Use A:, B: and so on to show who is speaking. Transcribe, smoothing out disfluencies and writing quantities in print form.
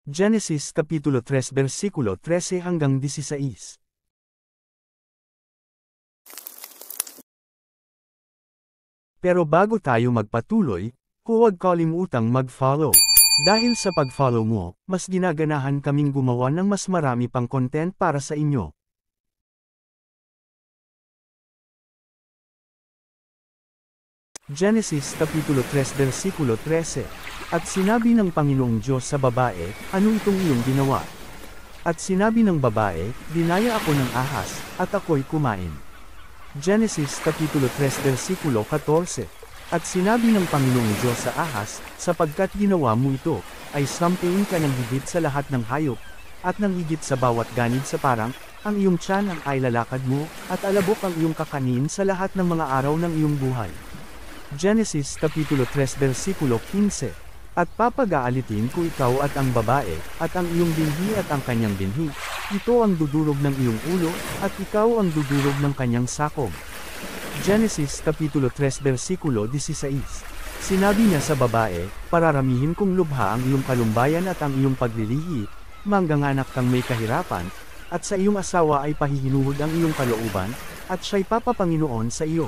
A: Genesis Kapitulo 3 versikulo 13 hanggang 16. Pero bago tayo magpatuloy, huwag kalimutang mag-follow. Dahil sa pag-follow mo, mas ginaganahan kaming gumawa ng mas marami pang content para sa inyo. Genesis Kapitulo 3 versikulo 13. At sinabi ng Panginoong Diyos sa babae, ano itong iyong ginawa? At sinabi ng babae, dinaya ako ng ahas, at ako'y kumain. Genesis Kapitulo 3 versikulo 14. At sinabi ng Panginoong Diyos sa ahas, sapagkat ginawa mo ito, ay sampiin ka ng higit sa lahat ng hayop, at ng higit sa bawat ganid sa parang, ang iyong tiyan ang ay lalakad mo, at alabok ang iyong kakanin sa lahat ng mga araw ng iyong buhay. Genesis Kapitulo 3 versikulo 15. At papag-aalitin ko ikaw at ang babae, at ang iyong binhi at ang kanyang binhi. Ito ang dudurog ng iyong ulo, at ikaw ang dudurog ng kanyang sakog. Genesis Kapitulo 3 versikulo 16. Sinabi niya sa babae, pararamihin kong lubha ang iyong kalumbayan at ang iyong paglilihi, mangganganak kang may kahirapan, at sa iyong asawa ay pahihinuhod ang iyong kalooban, at siya'y papapanginoon sa iyo.